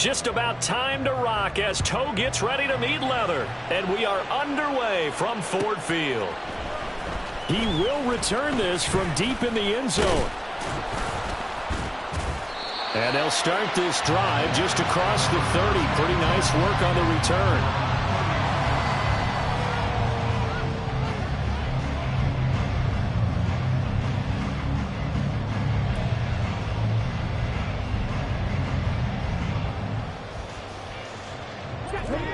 Just about time to rock as toe gets ready to meet leather. And we are underway from Ford Field. He will return this from deep in the end zone. And they'll start this drive just across the 30. Pretty nice work on the return.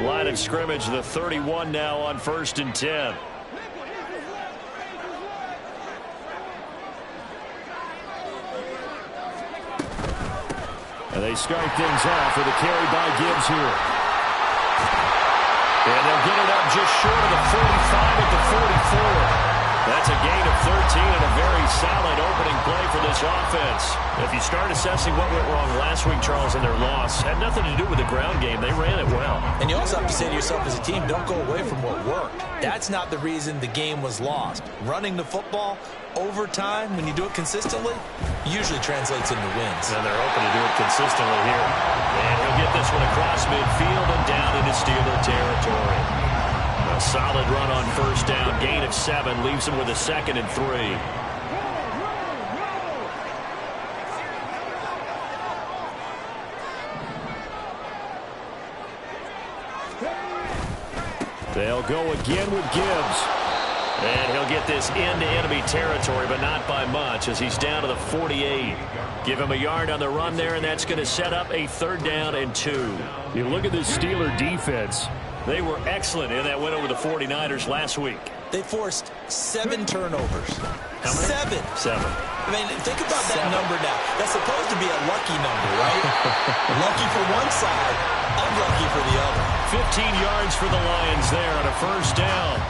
Line of scrimmage, the 31 now on 1st and 10. And they start things off with a carry by Gibbs here. And they'll get it up just short of the 45 at the 44. That's a gain of 13 and a very solid opening play for this offense. If you start assessing what went wrong last week, Charles, in their loss, had nothing to do with the ground game. They ran it well. And you also have to say to yourself as a team, don't go away from what worked. That's not the reason the game was lost. Running the football over time, when you do it consistently, usually translates into wins. And they're hoping to do it consistently here. And he'll get this one across midfield and down into Steeler territory. A solid run on 1st down. Gain of 7 leaves him with a 2nd and 3. They'll go again with Gibbs. And he'll get this into enemy territory, but not by much as he's down to the 48. Give him a yard on the run there, and that's going to set up a 3rd down and 2. You look at this Steeler defense. They were excellent in that win over the 49ers last week. They forced 7 turnovers. How many? 7. I mean, think about that number now. That's supposed to be a lucky number, right? Lucky for one side, unlucky for the other. 15 yards for the Lions there on a 1st down.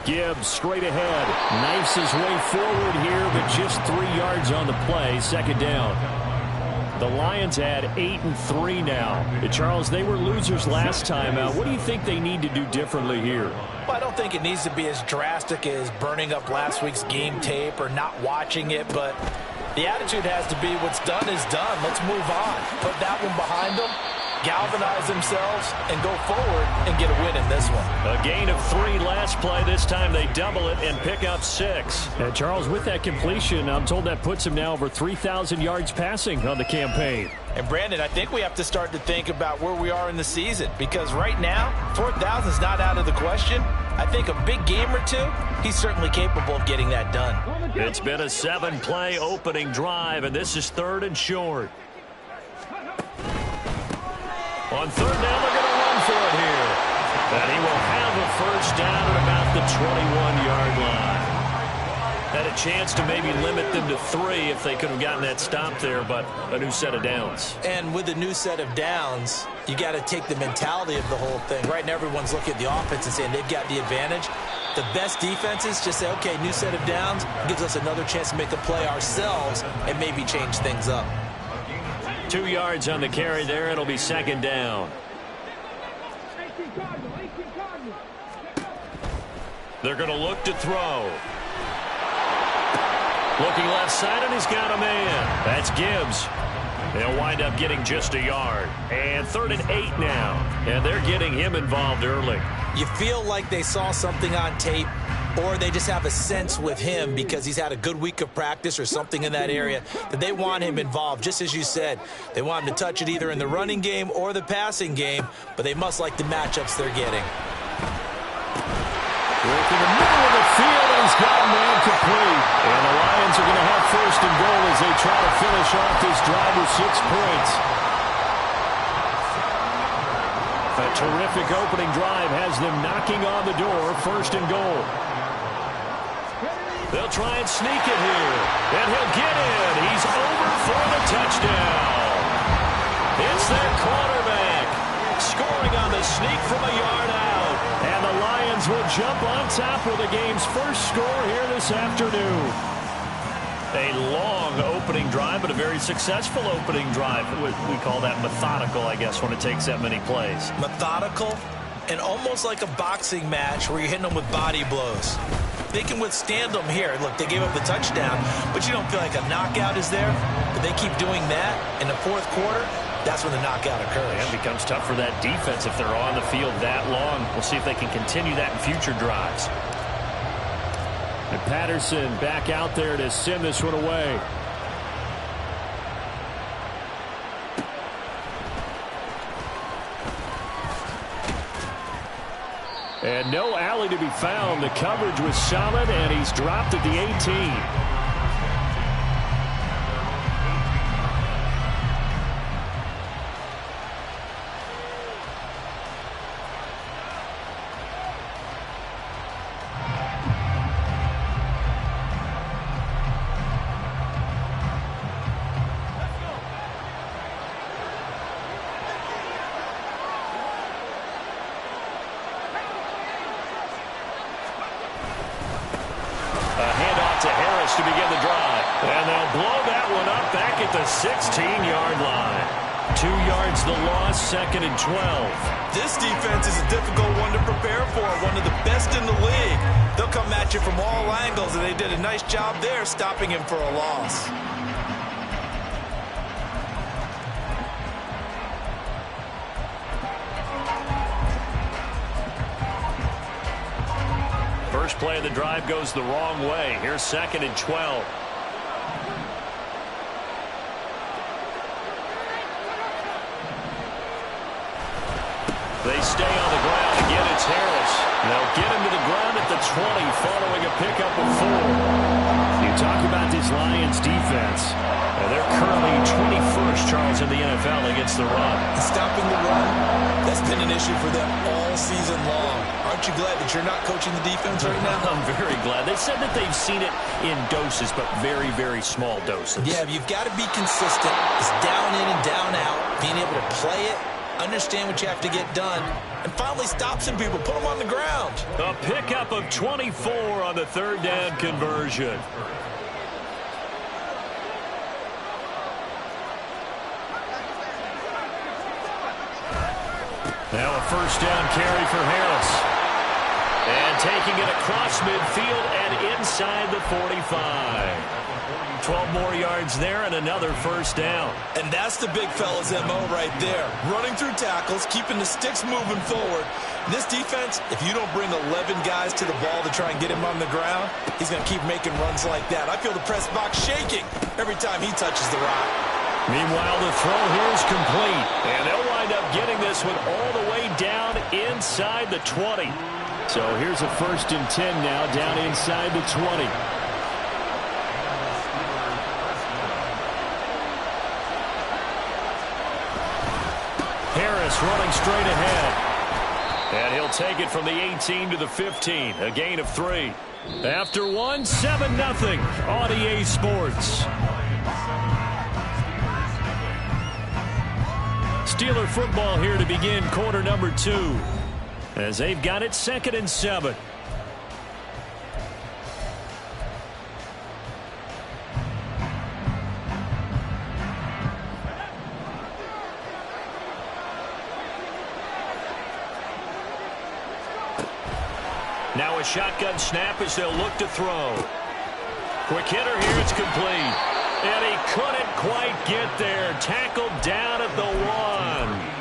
Gibbs straight ahead. Knifes his way forward here, but just 3 yards on the play. 2nd down. The Lions had 8 and 3 now. Charles, they were losers last time out. What do you think they need to do differently here? Well, I don't think it needs to be as drastic as burning up last week's game tape or not watching it, but the attitude has to be what's done is done. Let's move on. Put that one behind them. Galvanize themselves and go forward and get a win in this one. A gain of 3 last play. This time they double it and pick up 6. And Charles, with that completion, I'm told that puts him now over 3,000 yards passing on the campaign. And Brandon, I think we have to start to think about where we are in the season, because right now 4,000 is not out of the question. I think a big game or two, he's certainly capable of getting that done. It's been a 7-play opening drive, and this is 3rd and short. On 3rd down, they're going to run for it here. And he will have a 1st down at about the 21-yard line. Had a chance to maybe limit them to 3 if they could have gotten that stop there, but a new set of downs. And with a new set of downs, you got to take the mentality of the whole thing. Right now, everyone's looking at the offense and saying they've got the advantage. The best defenses just say, okay, new set of downs gives us another chance to make a play ourselves and maybe change things up. 2 yards on the carry there. It'll be 2nd down. They're going to look to throw. Looking left side, and he's got a man. That's Gibbs. They'll wind up getting just a yard. And 3rd and 8 now. And they're getting him involved early. You feel like they saw something on tape, or they just have a sense with him because he's had a good week of practice or something in that area that they want him involved. Just as you said, they want him to touch it either in the running game or the passing game, but they must like the matchups they're getting. Work in the middle of the field, and he's got a man complete. And the Lions are going to have 1st and goal as they try to finish off this drive with 6 points. A terrific opening drive has them knocking on the door. 1st and goal. They'll try and sneak it here. And he'll get in. He's over for the touchdown. It's their quarterback. Scoring on the sneak from a yard out. And the Lions will jump on top with the game's first score here this afternoon. A long opening drive, but a very successful opening drive. We call that methodical, I guess, when it takes that many plays. Methodical and almost like a boxing match where you're hitting them with body blows. they can withstand them here. Look, they gave up the touchdown, but you don't feel like a knockout is there. But they keep doing that in the fourth quarter. That's when the knockout occurs. Yeah, it becomes tough for that defense if they're on the field that long. We'll see if they can continue that in future drives. And Patterson back out there to send this one away. And no alley to be found. The coverage was solid, and he's dropped at the 18. To begin the drive. And they'll blow that one up back at the 16-yard line. 2 yards the loss, 2nd and 12. This defense is a difficult one to prepare for, one of the best in the league. They'll come at you from all angles, and they did a nice job there stopping him for a loss. First play of the drive goes the wrong way. Here's 2nd and 12. They stay on the ground. Again, it's Harris. They'll get him to the ground at the 20 following a pickup of 4. You talk about this Lions defense. They're currently 21st, Charles, in the NFL against the run. Stopping the run, that's been an issue for them all season long. Aren't you glad that you're not coaching the defense right now? I'm very glad. They said that they've seen it in doses, but very, very small doses. Yeah, you've got to be consistent. It's down in and down out. Being able to play it, understand what you have to get done, and finally stop some people, put them on the ground. A pickup of 24 on the 3rd down conversion. Now a 1st down carry for Harris. And taking it across midfield and inside the 45. 12 more yards there and another 1st down. And that's the big fella's MO right there. Running through tackles, keeping the sticks moving forward. This defense, if you don't bring 11 guys to the ball to try and get him on the ground, he's going to keep making runs like that. I feel the press box shaking every time he touches the rock. Meanwhile, the throw here is complete. And they'll wind up getting this one all the way down inside the 20. So here's a 1st and 10 now down inside the 20. Harris running straight ahead. And he'll take it from the 18 to the 15. A gain of 3. After one, 7-0 on EA Sports. Steeler football here to begin quarter number 2. As they've got it 2nd and 7. Now a shotgun snap as they'll look to throw. Quick hitter here, it's complete. And he couldn't quite get there. Tackled down at the 1.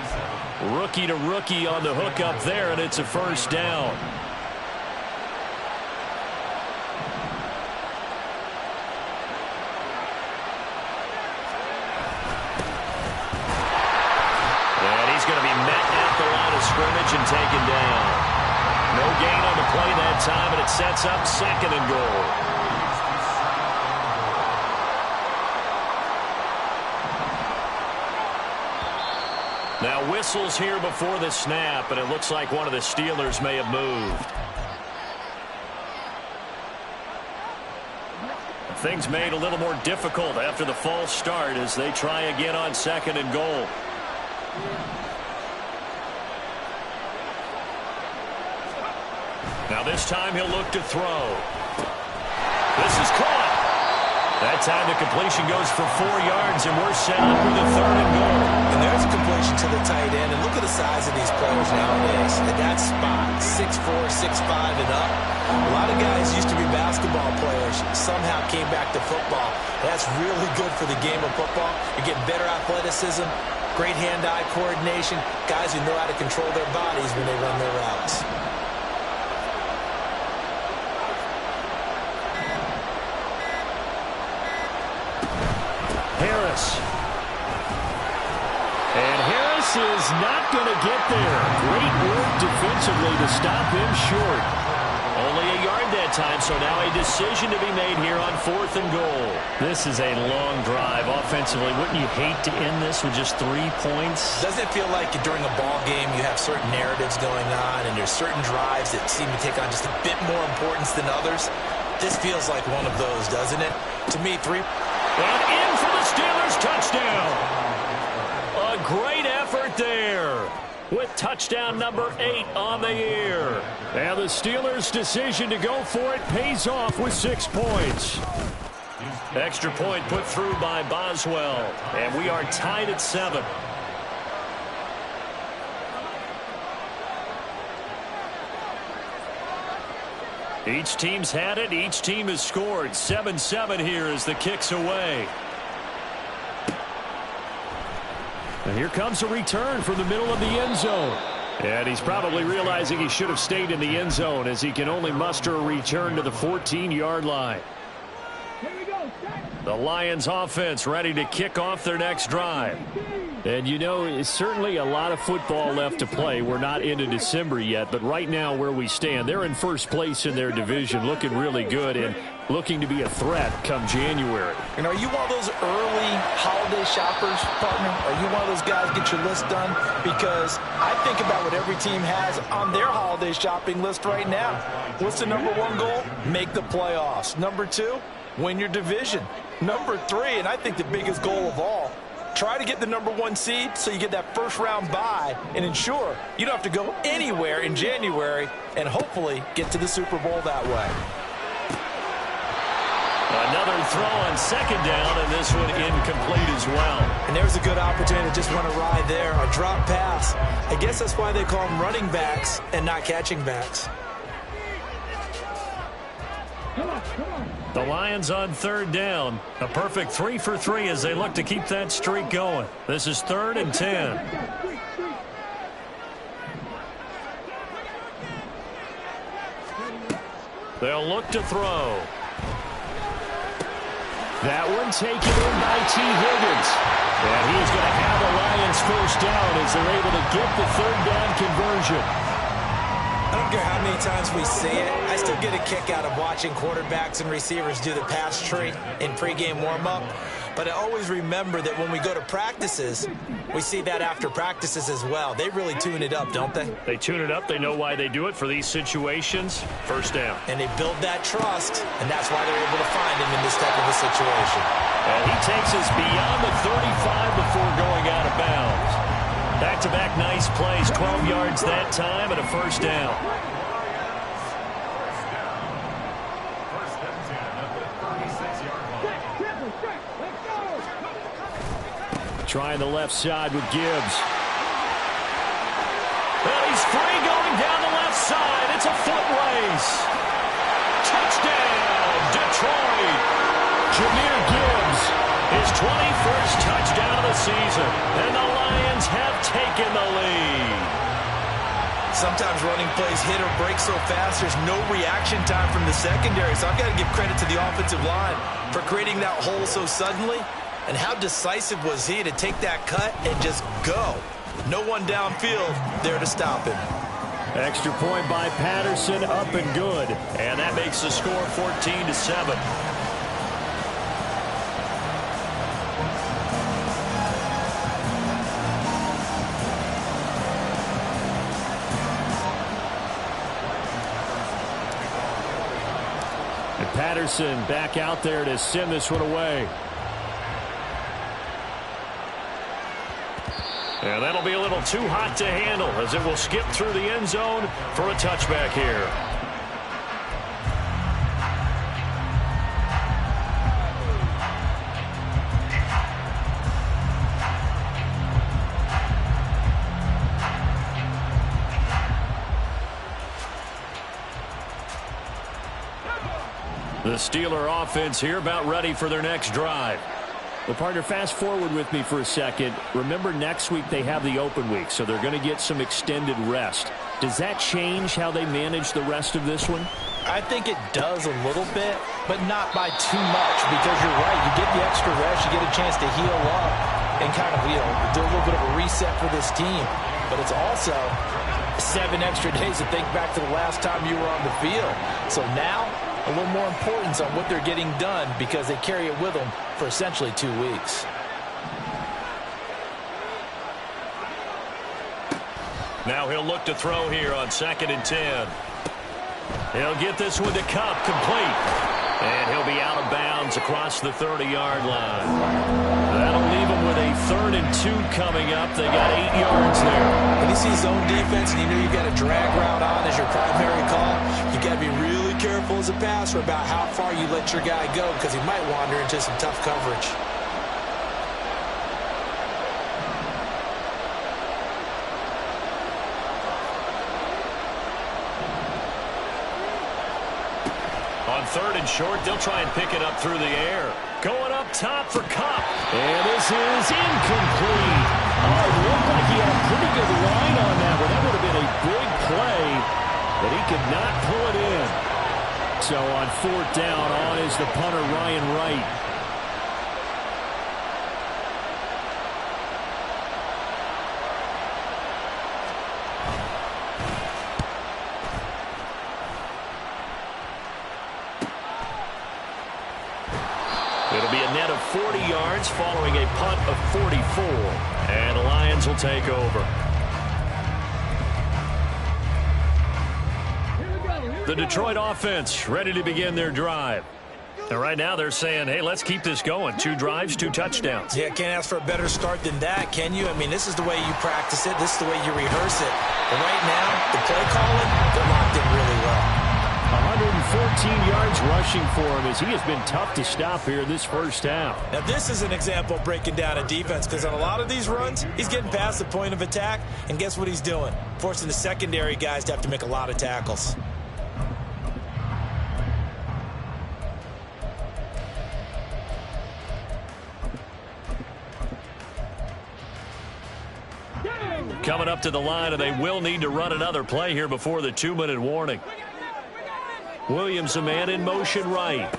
Rookie to rookie on the hook up there, and it's a 1st down. And he's going to be met at the line of scrimmage and taken down. No gain on the play that time, and it sets up 2nd and goal. Now whistles here before the snap, and it looks like one of the Steelers may have moved. Things made a little more difficult after the false start as they try again on 2nd and goal. Now this time he'll look to throw. This is caught. That time the completion goes for 4 yards, and we're set up with a 3rd and goal. And there's a completion to the tight end, and look at the size of these players nowadays. At that spot, 6'4", 6'5", and up. A lot of guys used to be basketball players, somehow came back to football. That's really good for the game of football. You're getting better athleticism, great hand-eye coordination, guys who know how to control their bodies when they run their routes. Harris. And Harris is not going to get there. Great work defensively to stop him short. Only a yard that time, so now a decision to be made here on 4th and goal. This is a long drive offensively. Wouldn't you hate to end this with just 3 points? Doesn't it feel like during a ball game you have certain narratives going on and there's certain drives that seem to take on just a bit more importance than others? This feels like one of those, doesn't it? To me, 3... And in for the Steelers touchdown. A great effort there with touchdown number 8 on the year. And the Steelers' decision to go for it pays off with 6 points. Extra point put through by Boswell. And we are tied at 7. Each team's had it. Each team has scored. 7-7 here as the kick's away. And here comes a return from the middle of the end zone. And he's probably realizing he should have stayed in the end zone as he can only muster a return to the 14-yard line. The Lions offense ready to kick off their next drive. And, you know, it's certainly a lot of football left to play. We're not into December yet, but right now where we stand, they're in first place in their division, looking really good and looking to be a threat come January. And are you one of those early holiday shoppers, partner? Are you one of those guys get your list done? Because I think about what every team has on their holiday shopping list right now. What's the number 1 goal? Make the playoffs. Number 2, win your division. Number 3, and I think the biggest goal of all, try to get the number 1 seed so you get that first-round bye and ensure you don't have to go anywhere in January and hopefully get to the Super Bowl that way. Another throw on 2nd down, and this one incomplete as well. And there's a good opportunity to just run a ride there, a drop pass. I guess that's why they call them running backs and not catching backs. The Lions on 3rd down. A perfect 3 for 3 as they look to keep that streak going. This is 3rd and 10. They'll look to throw. That one taken in by T. Higgins. And he's going to have the Lions first down as they're able to get the 3rd down conversion. I don't care how many times we see it. I still get a kick out of watching quarterbacks and receivers do the pass tree in pregame warm-up. But I always remember that when we go to practices, we see that after practices as well. They really tune it up, don't they? They tune it up. They know why they do it for these situations. First down. And they build that trust, and that's why they're able to find him in this type of a situation. And he takes us beyond the 35 before going out of bounds. Back-to-back nice plays, 12 yards that time and a first down. Trying the left side with Gibbs. And he's free going down the left side. It's a foot race. Touchdown, Detroit. Jahmyr Gibbs, his 21st touchdown of the season. And the Lions have taken the lead. Sometimes running plays hit or break so fast, there's no reaction time from the secondary. So I've got to give credit to the offensive line for creating that hole so suddenly. And how decisive was he to take that cut and just go? No one downfield there to stop him. Extra point by Patterson, up and good. And that makes the score 14-7. And Patterson back out there to send this one away. And that'll be a little too hot to handle as it will skip through the end zone for a touchback here. The Steeler offense here about ready for their next drive. Well, partner, fast forward with me for a second. Remember, next week they have the open week, so they're going to get some extended rest. Does that change how they manage the rest of this one? I think it does a little bit, but not by too much, because you're right. You get the extra rest, you get a chance to heal up and kind of, do a little bit of a reset for this team. But it's also 7 extra days to think back to the last time you were on the field. So now, a little more importance on what they're getting done because they carry it with them for essentially 2 weeks. Now he'll look to throw here on 2nd and 10. He'll get this one to Kupp, complete. And he'll be out of bounds across the 30-yard line. That'll leave him with a 3rd and 2 coming up. They got 8 yards there. When you see zone defense and you know you've got a drag route on as your primary call, you got to be really careful as a passer about how far you let your guy go because he might wander into some tough coverage. On 3rd and short, they'll try and pick it up through the air. Going up top for Kupp. And this is incomplete. Oh, it looked like he had a pretty good line on that one. That would have been a big play, but he could not pull it in. So on 4th down, on is the punter, Ryan Wright. It'll be a net of 40 yards following a punt of 44. And the Lions will take over. The Detroit offense ready to begin their drive. And right now they're saying, hey, let's keep this going. 2 drives, 2 touchdowns. Yeah, can't ask for a better start than that, can you? I mean, this is the way you practice it. This is the way you rehearse it. But right now, the play calling, they're locked in really well. 114 yards rushing for him as he has been tough to stop here this first half. Now, this is an example of breaking down a defense because on a lot of these runs, he's getting past the point of attack, and guess what he's doing? Forcing the secondary guys to have to make a lot of tackles. Coming up to the line, and they will need to run another play here before the 2-minute warning. Williams, a man in motion right.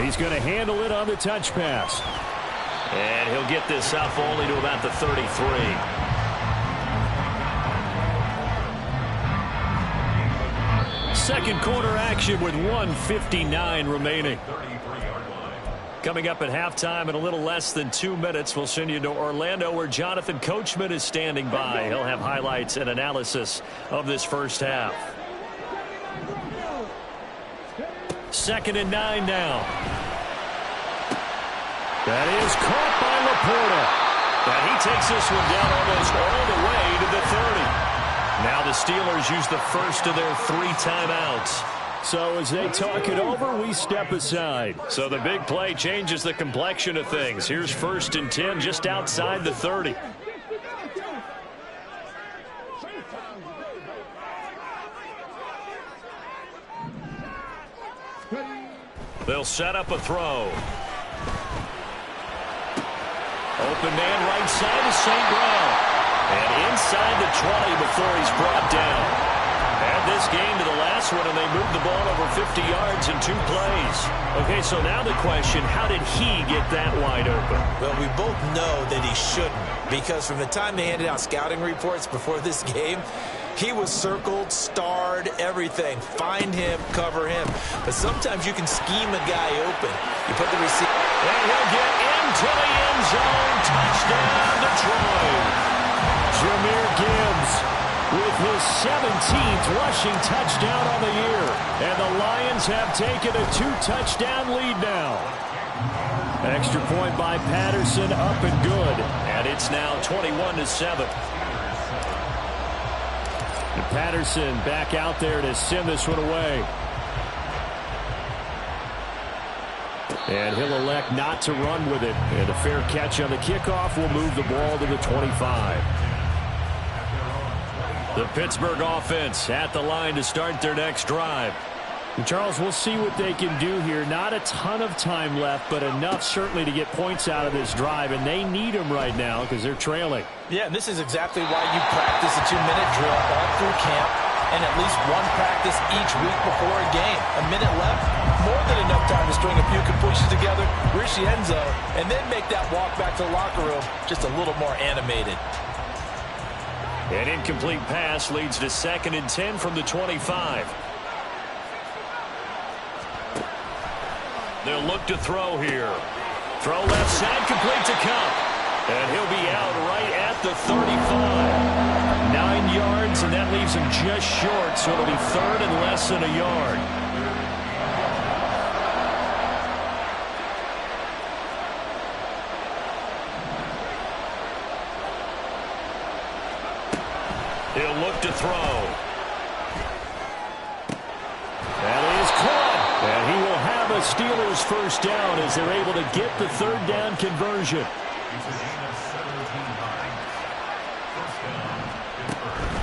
He's going to handle it on the touch pass. And he'll get this up only to about the 33. Second quarter action with 1:59 remaining. Coming up at halftime in a little less than 2 minutes, we'll send you to Orlando where Jonathan Coachman is standing by. He'll have highlights and analysis of this first half. 2nd and 9 now. That is caught by Laporta. And he takes this one down almost all the way to the 30. Now the Steelers use the first of their 3 timeouts. So as they talk it over, we step aside. So the big play changes the complexion of things. Here's 1st and 10 just outside the 30. They'll set up a throw. Open man right side is St. Brown. And inside the 20 before he's brought down. Add this game to the last one, and they moved the ball over 50 yards in 2 plays. Okay, so now the question, how did he get that wide open? Well, we both know that he shouldn't, because from the time they handed out scouting reports before this game, he was circled, starred, everything. Find him, cover him. But sometimes you can scheme a guy open. You put the receiver. And he'll get into the end zone. Touchdown, Detroit. Jahmyr Gibbs with his 17th rushing touchdown on the year. And the Lions have taken a 2-touchdown lead now. Extra point by Patterson, up and good. And it's now 21-7. And Patterson back out there to send this one away. And he'll elect not to run with it. And a fair catch on the kickoff will move the ball to the 25. The Pittsburgh offense at the line to start their next drive. And Charles, we'll see what they can do here. Not a ton of time left, but enough certainly to get points out of this drive, and they need them right now because they're trailing. Yeah, and this is exactly why you practice a 2-minute drill all through camp and at least one practice each week before a game. A minute left, more than enough time to string a few completions together, reach the end zone, and then make that walk back to the locker room just a little more animated. An incomplete pass leads to 2nd and 10 from the 25. They'll look to throw here. Throw left side, complete to Cup. And he'll be out right at the 35. 9 yards, and that leaves him just short, so it'll be 3rd and less than a yard. He'll look to throw. That is caught. And he will have a Steelers first down as they're able to get the 3rd down conversion.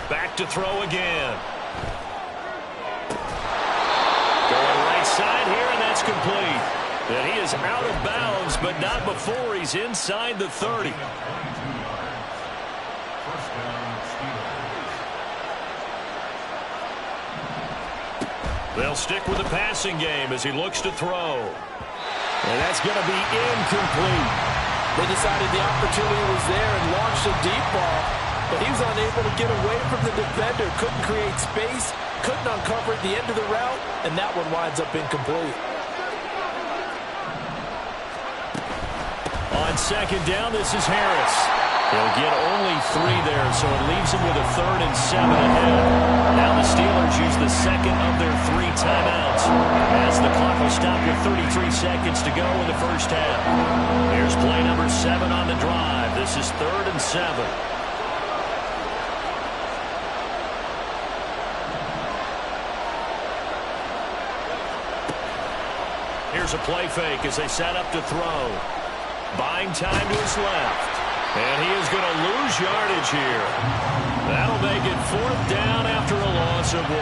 Back to throw again. Going right side here, and that's complete. And he is out of bounds, but not before he's inside the 30. They'll stick with the passing game as he looks to throw. And that's going to be incomplete. They decided the opportunity was there and launched a deep ball, but he was unable to get away from the defender, couldn't create space, couldn't uncover at the end of the route, and that one winds up incomplete. On 2nd down, this is Harris. He'll get only 3 there, so it leaves him with a 3rd and 7 ahead. Now the Steelers use the 2nd of their 3 timeouts as the clock will stop with 33 seconds to go in the first half. Here's play number 7 on the drive. This is 3rd and 7. Here's a play fake as they set up to throw. Buying time to his left. And he is going to lose yardage here. That'll make it 4th down after a loss of 1.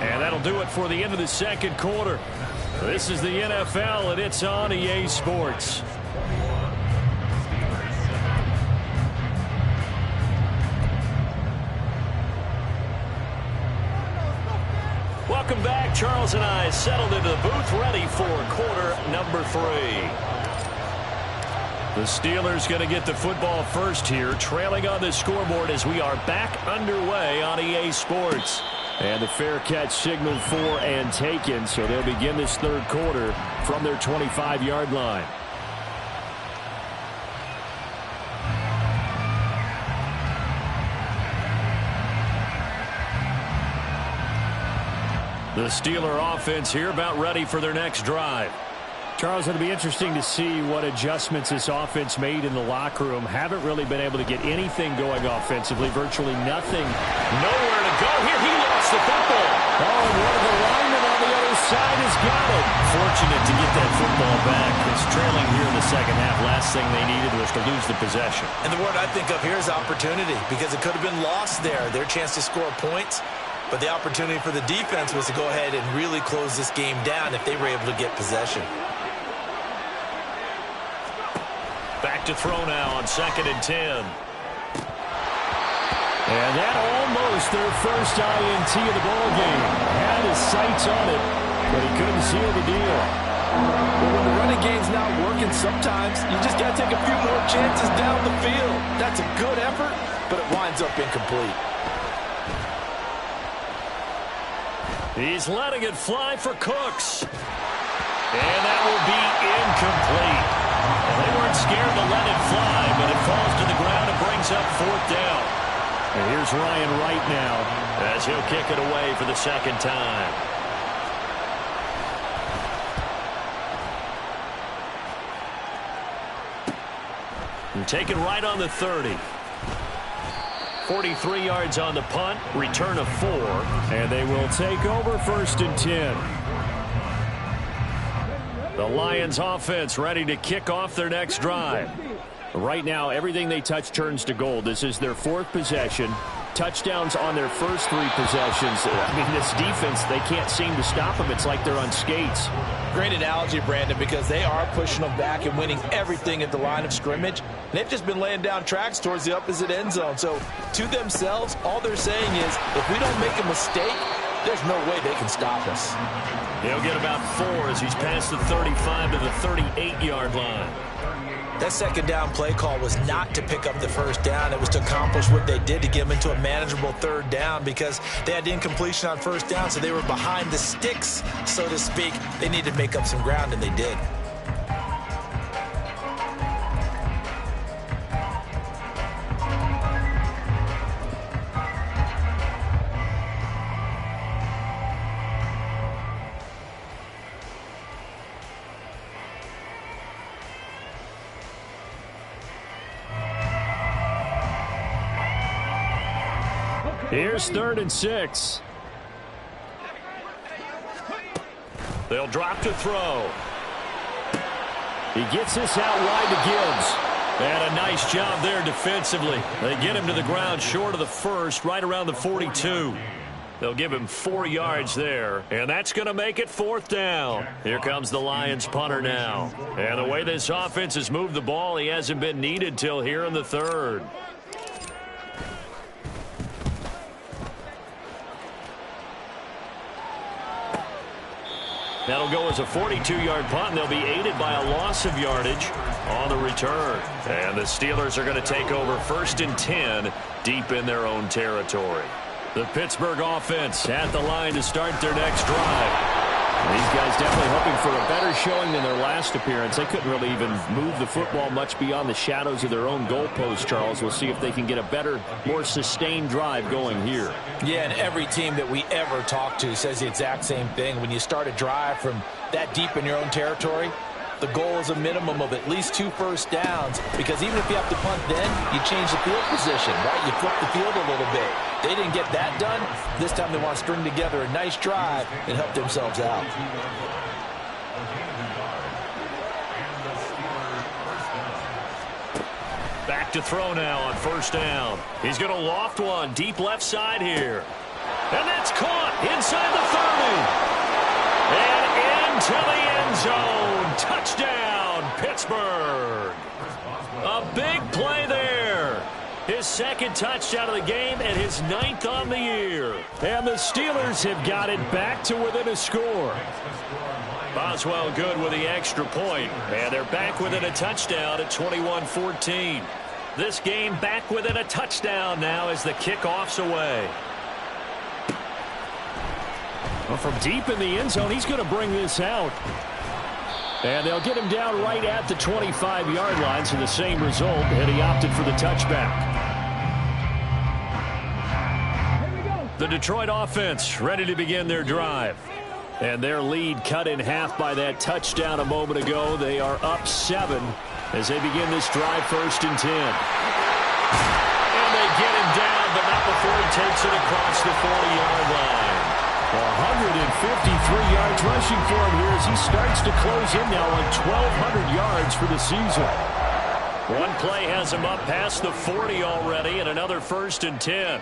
And that'll do it for the end of the 2nd quarter. This is the NFL, and it's on EA Sports. Welcome back. Charles and I settled into the booth, ready for quarter number 3. The Steelers going to get the football first here, trailing on the scoreboard as we are back underway on EA Sports. And the fair catch signaled for and taken, so they'll begin this 3rd quarter from their 25-yard line. The Steeler offense here about ready for their next drive. Charles, it'll be interesting to see what adjustments this offense made in the locker room. Haven't really been able to get anything going offensively, virtually nothing. Nowhere to go here. He lost the football. Oh, and one of the linemen on the other side has got it. Fortunate to get that football back. It's trailing here in the 2nd half. Last thing they needed was to lose the possession. And the word I think of here is opportunity, because it could have been lost there. Their chance to score points, but the opportunity for the defense was to go ahead and really close this game down if they were able to get possession. Back to throw now on 2nd and 10. And that almost their first INT of the ball game. Had his sights on it, but he couldn't seal the deal. But when the running game's not working, sometimes you just got to take a few more chances down the field. That's a good effort, but it winds up incomplete. He's letting it fly for Cooks. And that will be incomplete. Well, they weren't scared to let it fly, but it falls to the ground and brings up 4th down. And here's Ryan Wright now as he'll kick it away for the 2nd time. And take it right on the 30. 43 yards on the punt, return of 4, and they will take over 1st and 10. The Lions offense ready to kick off their next drive. Right now, everything they touch turns to gold. This is their 4th possession. Touchdowns on their first 3 possessions. I mean, this defense, they can't seem to stop them. It's like they're on skates. Great analogy, Brandon, because they are pushing them back and winning everything at the line of scrimmage. They've just been laying down tracks towards the opposite end zone. So to themselves, all they're saying is, if we don't make a mistake, there's no way they can stop us. He'll get about 4 as he's past the 35 to the 38-yard line. That second down play call was not to pick up the first down. It was to accomplish what they did to get them into a manageable 3rd down because they had incompletion on 1st down, so they were behind the sticks, so to speak. They needed to make up some ground, and they did. Here's 3rd and 6. They'll drop to throw. He gets this out wide to Gibbs. And a nice job there defensively. They get him to the ground short of the 1st, right around the 42. They'll give him 4 yards there, and that's going to make it 4th down. Here comes the Lions punter now. And the way this offense has moved the ball, he hasn't been needed till here in the 3rd. That'll go as a 42-yard punt, and they'll be aided by a loss of yardage on the return. And the Steelers are going to take over 1st and 10 deep in their own territory. The Pittsburgh offense at the line to start their next drive. These guys definitely hoping for a better showing than their last appearance. They couldn't really even move the football much beyond the shadows of their own goalpost, Charles. We'll see if they can get a better, more sustained drive going here. Yeah, and every team that we ever talk to says the exact same thing. When you start a drive from that deep in your own territory, the goal is a minimum of at least 2 first downs, because even if you have to punt then, you change the field position, right? You flip the field a little bit. They didn't get that done. This time they want to string together a nice drive and help themselves out. Back to throw now on 1st down. He's going to loft one deep left side here. And that's caught inside the 30. And into the end zone. Touchdown, Pittsburgh. A big play there. His 2nd touchdown of the game and his 9th on the year. And the Steelers have got it back to within a score. Boswell good with the extra point. And they're back within a touchdown at 21-14. This game back within a touchdown now as the kickoff's away. Well, from deep in the end zone, he's going to bring this out. And they'll get him down right at the 25-yard line, so the same result, and he opted for the touchback. The Detroit offense ready to begin their drive. And their lead cut in half by that touchdown a moment ago. They are up 7 as they begin this drive 1st and 10. And they get him down, but not before he takes it across the 40-yard line. 153 yards rushing for him here as he starts to close in now on 1,200 yards for the season. One play has him up past the 40 already, and another 1st and 10.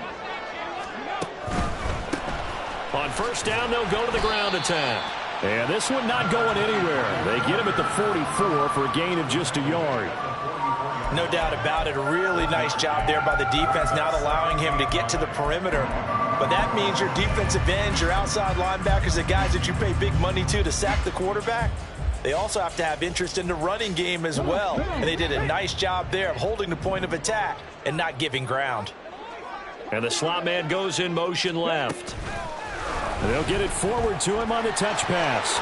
On 1st down, they'll go to the ground attack. And this one not going anywhere. They get him at the 44 for a gain of just a yard. No doubt about it. A really nice job there by the defense, not allowing him to get to the perimeter. But that means your defensive ends, your outside linebackers, the guys that you pay big money to sack the quarterback, they also have to have interest in the running game as well. And they did a nice job there of holding the point of attack and not giving ground. And the slot man goes in motion left. And they'll get it forward to him on the touch pass.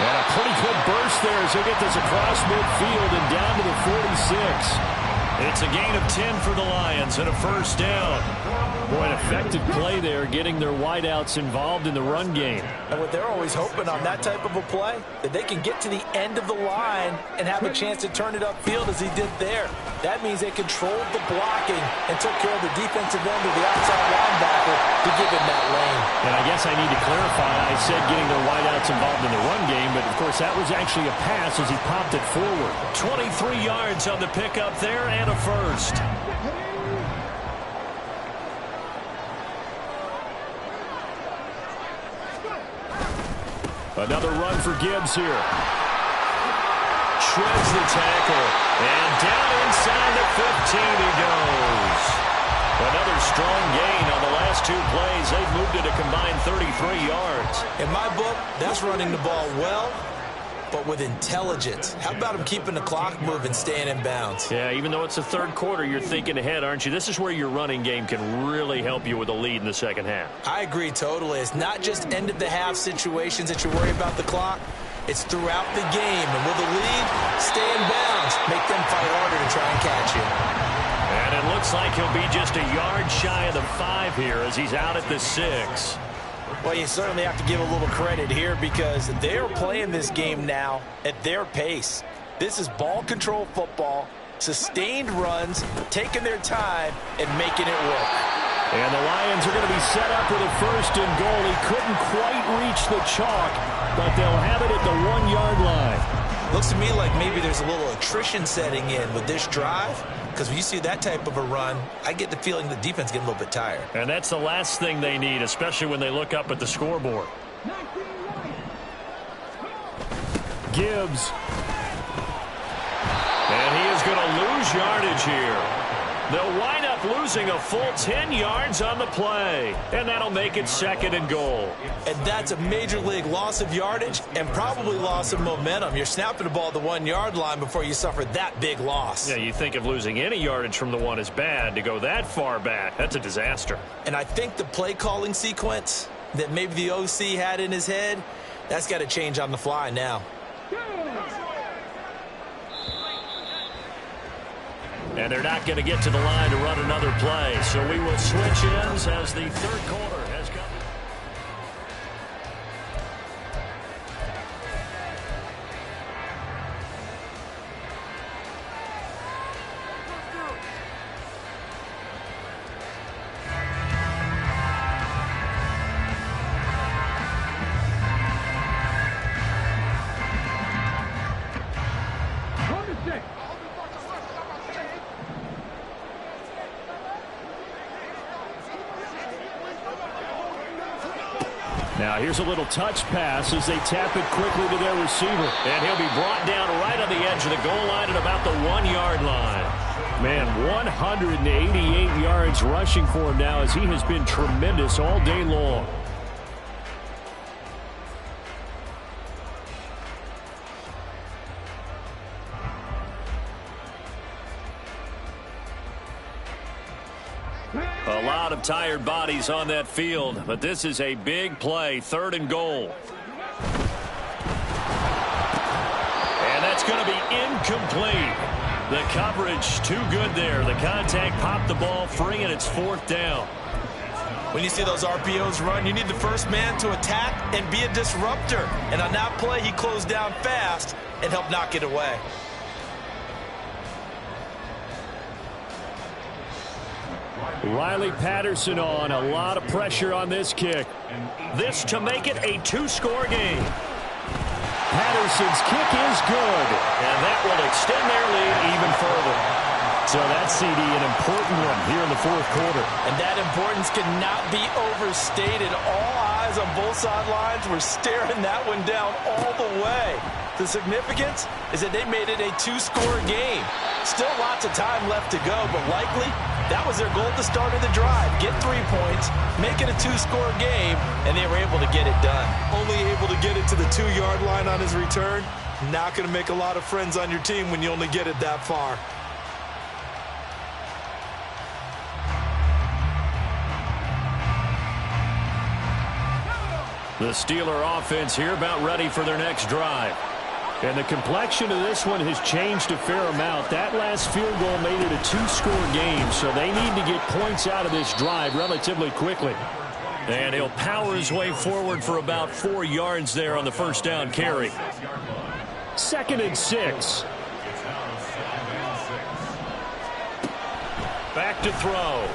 And a pretty good burst there as they get this across midfield and down to the 46. It's a gain of 10 for the Lions and a first down. Boy, an effective play there, getting their wideouts involved in the run game. And what they're always hoping on that type of a play, that they can get to the end of the line and have a chance to turn it upfield as he did there. That means they controlled the blocking and took care of the defensive end of the outside linebacker to give him that lane. And I guess I need to clarify, I said getting their wideouts involved in the run game, but of course that was actually a pass as he popped it forward. 23 yards on the pickup there and a first. Another run for Gibbs here. Shreds the tackle. And down inside the 15 he goes. Another strong gain on the last two plays. They've moved it a combined 33 yards. In my book, that's running the ball well, but with intelligence. How about him keeping the clock moving, staying in bounds? Yeah, even though it's the third quarter, you're thinking ahead, aren't you? This is where your running game can really help you with a lead in the second half. I agree totally. It's not just end-of-the-half situations that you worry about the clock. It's throughout the game. And with a lead, stay in bounds. Make them fight harder to try and catch you. And it looks like he'll be just a yard shy of the 5 here as he's out at the 6. Well, you certainly have to give a little credit here because they're playing this game now at their pace. This is ball control football, sustained runs, taking their time, and making it work. And the Lions are going to be set up with a first and goal. He couldn't quite reach the chalk, but they'll have it at the 1-yard line. Looks to me like maybe there's a little attrition setting in with this drive. Because when you see that type of a run, I get the feeling the defense getting a little bit tired. And that's the last thing they need, especially when they look up at the scoreboard. Gibbs. And he is going to lose yardage here. They'll wind up losing a full 10 yards on the play. And that'll make it second and goal. And that's a major league loss of yardage and probably loss of momentum. You're snapping the ball at the 1-yard line before you suffer that big loss. Yeah, you think of losing any yardage from the 1 is bad. To go that far back, that's a disaster. And I think the play calling sequence that maybe the OC had in his head, that's got to change on the fly now. And they're not going to get to the line to run another play. So we will switch ends as the third quarter has come. Now here's a little touch pass as they tap it quickly to their receiver. And he'll be brought down right on the edge of the goal line at about the 1-yard line. Man, 188 yards rushing for him now as he has been tremendous all day long. A lot of tired bodies on that field, but this is a big play, 3rd and goal. And that's going to be incomplete. The coverage too good there. The contact popped the ball free, and it's 4th down. When you see those RPOs run, you need the first man to attack and be a disruptor. And on that play, he closed down fast and helped knock it away. Riley Patterson on. A lot of pressure on this kick. This to make it a 2-score game. Patterson's kick is good. And that will extend their lead even further. So that's, CD, an important one here in the 4th quarter. And that importance cannot be overstated. All eyes on both sidelines were staring that one down all the way. The significance is that they made it a 2-score game. Still lots of time left to go, but likely that was their goal at the start of the drive. Get 3 points, make it a 2-score game, and they were able to get it done. Only able to get it to the 2-yard line on his return. Not going to make a lot of friends on your team when you only get it that far. The Steeler offense here about ready for their next drive. And the complexion of this one has changed a fair amount. That last field goal made it a two-score game, so they need to get points out of this drive relatively quickly. And he'll power his way forward for about 4 yards there on the first down carry. 2nd and 6. Back to throw.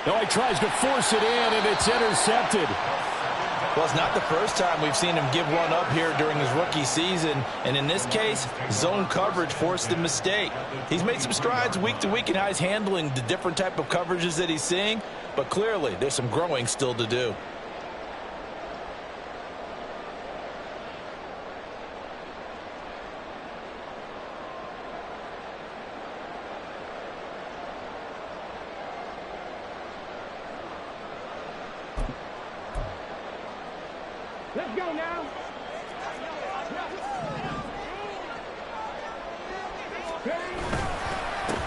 No, he tries to force it in, and it's intercepted. Well, it's not the first time we've seen him give one up here during his rookie season. And in this case, zone coverage forced the mistake. He's made some strides week to week in how he's handling the different type of coverages that he's seeing. But clearly, there's some growing still to do. Let's go now.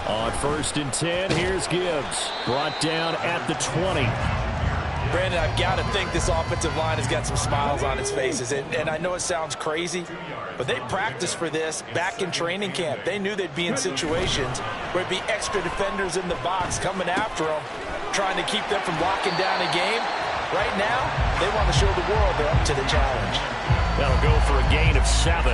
On 1st and 10, here's Gibbs. Brought down at the 20. Brandon, I've got to think this offensive line has got some smiles on its faces. And I know it sounds crazy, but they practiced for this back in training camp. They knew they'd be in situations where it'd be extra defenders in the box coming after them, trying to keep them from locking down a game. Right now, they want to show the world they're up to the challenge. That'll go for a gain of 7,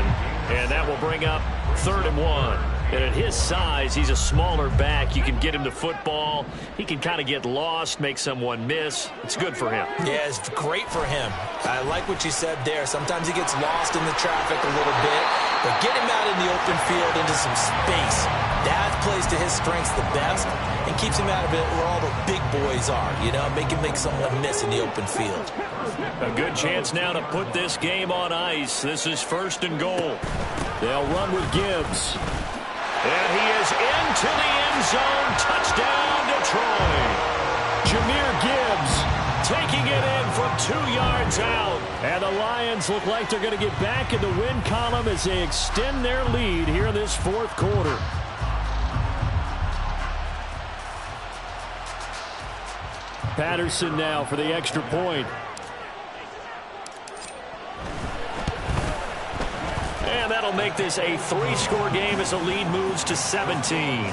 and that will bring up 3rd and 1. And at his size, he's a smaller back. You can get him to football. He can kind of get lost, make someone miss. It's good for him. Yeah, it's great for him. I like what you said there. Sometimes he gets lost in the traffic a little bit, but get him out in the open field into some space. That plays to his strengths the best and keeps him out of it where all the big boys are, you know, make him make someone miss in the open field. A good chance now to put this game on ice. This is 1st and goal. They'll run with Gibbs. And he is into the end zone. Touchdown, Detroit. Jahmyr Gibbs taking it in from 2 yards out. And the Lions look like they're going to get back in the win column as they extend their lead here in this 4th quarter. Patterson now for the extra point. And that'll make this a 3-score game as the lead moves to 17.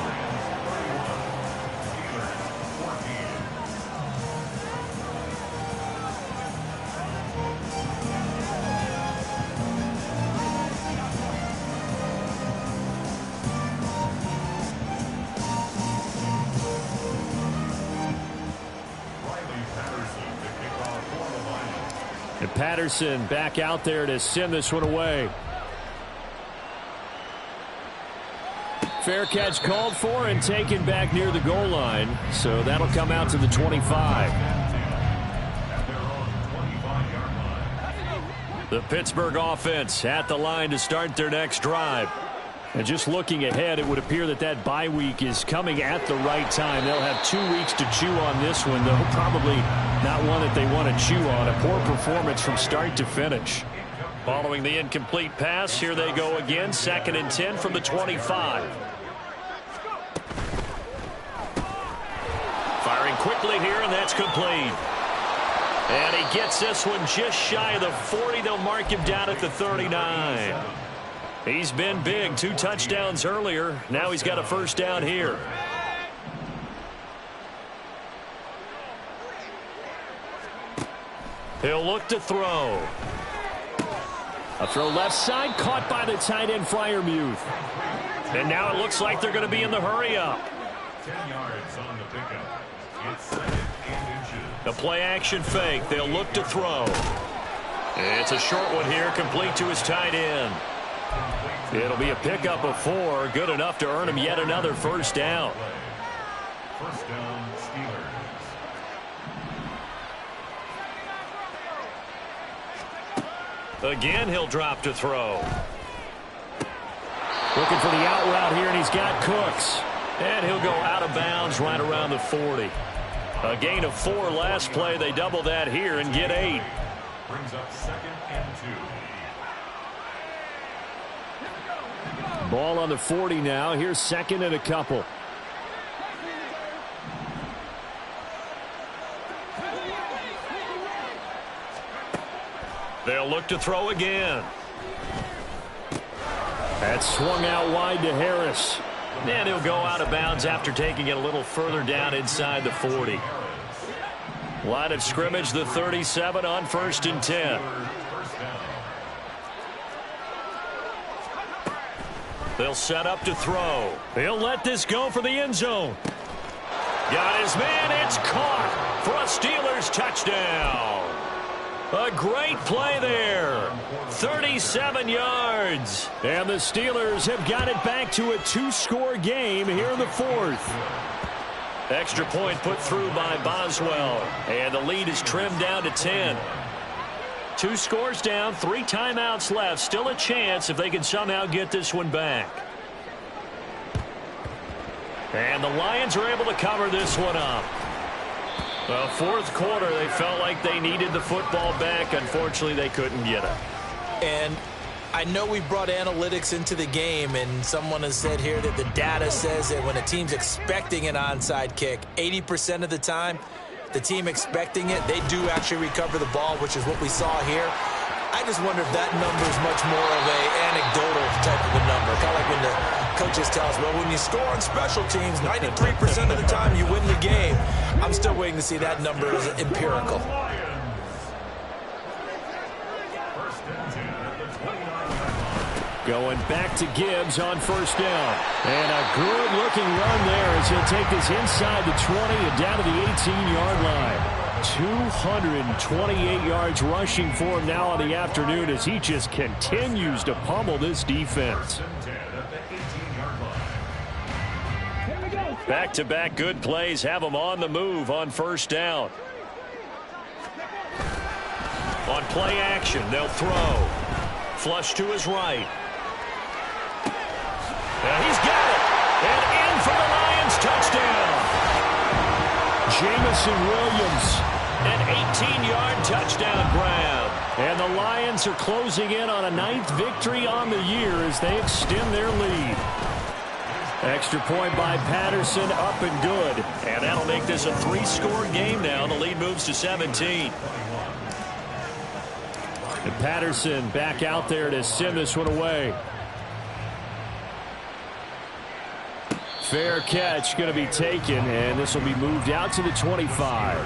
And Patterson back out there to send this one away. Fair catch called for and taken back near the goal line. So that'll come out to the 25. The Pittsburgh offense at the line to start their next drive. And just looking ahead, it would appear that that bye week is coming at the right time. They'll have 2 weeks to chew on this one, though probably not one that they want to chew on. A poor performance from start to finish. Following the incomplete pass, here they go again. 2nd and 10 from the 25. Firing quickly here, and that's complete. And he gets this one just shy of the 40. They'll mark him down at the 39. He's been big. 2 touchdowns earlier. Now he's got a first down here. He'll look to throw. A throw left side, caught by the tight end Freiermuth. And now it looks like they're going to be in the hurry up. 10 yards on the pickup. It's 2nd and inches. The play action fake. They'll look to throw. It's a short one here, complete to his tight end. It'll be a pickup of 4, good enough to earn him yet another first down. First down, Steelers. Again, he'll drop to throw. Looking for the out route here, and he's got Cooks. And he'll go out of bounds right around the 40. A gain of 4 last play. They double that here and get 8. Brings up 2nd and 2. Ball on the 40 now. Here's 2nd and a couple. They'll look to throw again. That's swung out wide to Harris. And he'll go out of bounds after taking it a little further down inside the 40. Line of scrimmage, the 37 on 1st and 10. They'll set up to throw. He'll let this go for the end zone. Got his man. It's caught for a Steelers touchdown. A great play there. 37 yards. And the Steelers have got it back to a 2-score game here in the 4th. Extra point put through by Boswell. And the lead is trimmed down to 10. 2 scores down, 3 timeouts left. Still a chance if they can somehow get this one back. And the Lions are able to cover this one up. Well, 4th quarter, they felt like they needed the football back. Unfortunately, they couldn't get it. And I know we brought analytics into the game, and someone has said here that the data says that when a team's expecting an onside kick, 80% of the time, the team expecting it, they do actually recover the ball, which is what we saw here. I just wonder if that number is much more of an anecdotal type of a number. Kind of like when the coaches tell us, well, when you score on special teams, 93% of the time you win the game. I'm still waiting to see that number as empirical. Going back to Gibbs on 1st down. And a good-looking run there as he'll take this inside the 20 and down to the 18-yard line. 228 yards rushing for him now on the afternoon as he just continues to pummel this defense. Back-to-back good plays have them on the move on 1st down. On play action, they'll throw. Flush to his right. And he's got it. And in for the Lions touchdown. Jamison Williams. An 18-yard touchdown grab. And the Lions are closing in on a 9th victory on the year as they extend their lead. Extra point by Patterson, up and good. And that'll make this a 3-score game now. The lead moves to 17. And Patterson back out there to send this one away. Fair catch going to be taken, and this will be moved out to the 25.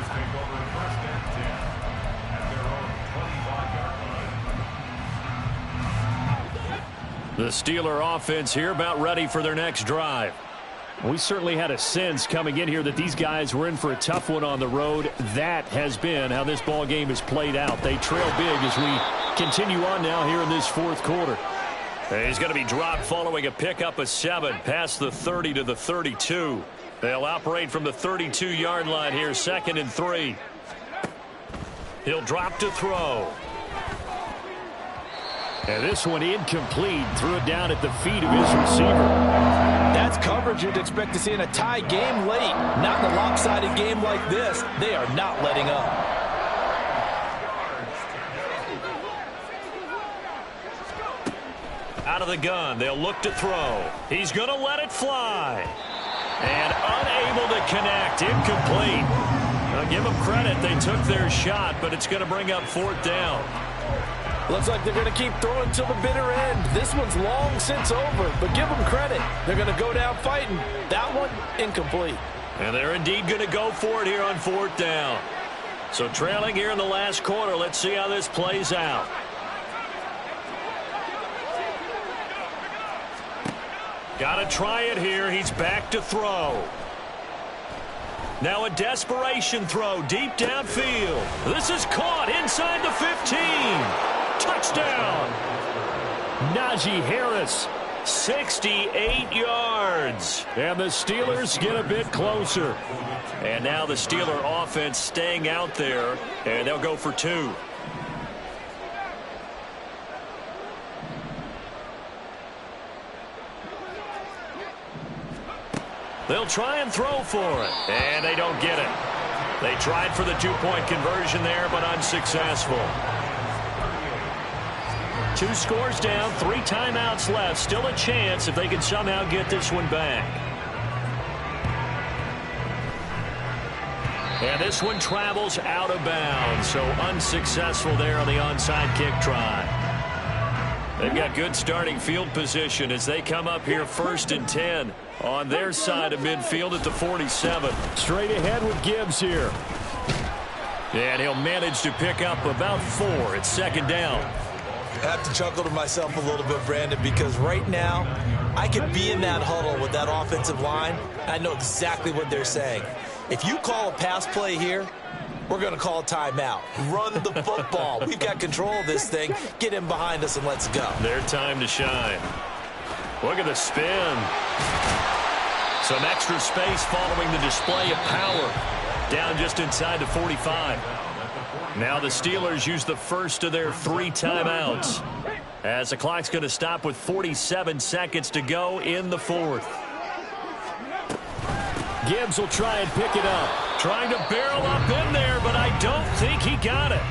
The Steeler offense here about ready for their next drive. We certainly had a sense coming in here that these guys were in for a tough one on the road. That has been how this ball game has played out. They trail big as we continue on now here in this 4th quarter. He's going to be dropped following a pickup of 7 past the 30 to the 32. They'll operate from the 32-yard line here, 2nd and 3. He'll drop to throw. And this one incomplete. Threw it down at the feet of his receiver. That's coverage you'd expect to see in a tie game late. Not in a lopsided game like this. They are not letting up. Out of the gun, they'll look to throw. He's going to let it fly. And unable to connect. Incomplete. I'll give them credit. They took their shot, but it's going to bring up 4th down. Looks like they're going to keep throwing till the bitter end. This one's long since over, but give them credit. They're going to go down fighting. That one, incomplete. And they're indeed going to go for it here on 4th down. So trailing here in the last quarter. Let's see how this plays out. Got to try it here. He's back to throw. Now a desperation throw deep downfield. This is caught inside the 15. Touchdown. Najee Harris. 68 yards. And the Steelers get a bit closer. And now the Steeler offense staying out there. And they'll go for 2. They'll try and throw for it. And they don't get it. They tried for the 2-point conversion there, but unsuccessful. 2 scores down, 3 timeouts left. Still a chance if they can somehow get this one back. And this one travels out of bounds, so unsuccessful there on the onside kick try. They've got good starting field position as they come up here 1st and 10 on their side of midfield at the 47. Straight ahead with Gibbs here. And he'll manage to pick up about 4. It's 2nd down. I have to chuckle to myself a little bit, Brandon, because right now I could be in that huddle with that offensive line. I know exactly what they're saying. If you call a pass play here, we're going to call a timeout. Run the football. We've got control of this thing. Get in behind us and let's go. Their time to shine. Look at the spin. Some extra space following the display of power. Down just inside the 45. Now the Steelers use the first of their 3 timeouts, as the clock's going to stop with 47 seconds to go in the 4th. Gibbs will try and pick it up. Trying to barrel up in there, but I don't think he got it.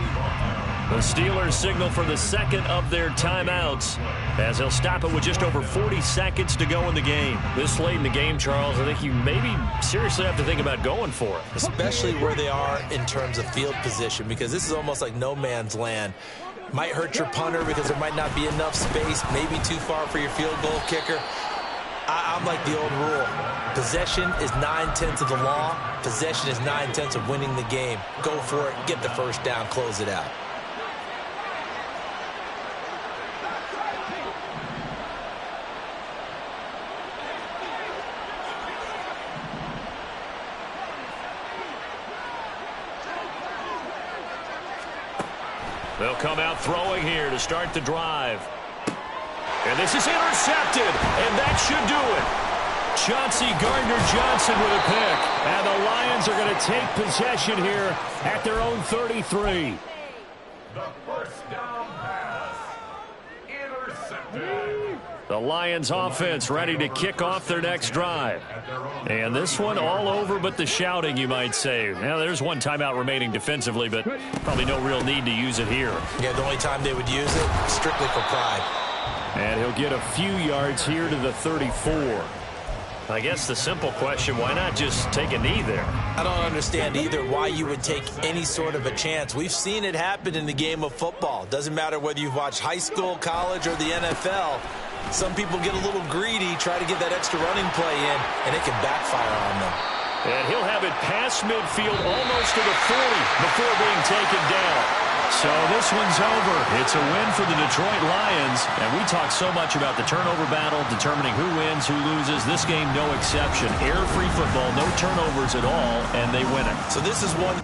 The Steelers signal for the 2nd of their timeouts, as they'll stop it with just over 40 seconds to go in the game. This late in the game, Charles, I think you maybe seriously have to think about going for it. Especially where they are in terms of field position, because this is almost like no man's land. Might hurt your punter because there might not be enough space, maybe too far for your field goal kicker. I'm like the old rule. Possession is 9/10 of the law. Possession is 9/10 of winning the game. Go for it, get the first down, close it out. They'll come out throwing here to start the drive. And this is intercepted, and that should do it. Chauncey Gardner-Johnson with a pick. And the Lions are going to take possession here at their own 33. The first down pass. Intercepted. The Lions offense ready to kick off their next drive. And this one all over but the shouting, you might say. Now, there's one timeout remaining defensively, but probably no real need to use it here. Yeah, the only time they would use it, strictly for pride. And he'll get a few yards here to the 34. I guess the simple question, why not just take a knee there? I don't understand either why you would take any sort of a chance. We've seen it happen in the game of football. Doesn't matter whether you've watched high school, college, or the NFL. Some people get a little greedy, try to get that extra running play in, and it can backfire on them. And he'll have it past midfield almost to the 40 before being taken down. So this one's over. It's a win for the Detroit Lions. And we talk so much about the turnover battle, determining who wins, who loses. This game, no exception. Error-free football, no turnovers at all, and they win it. So this is one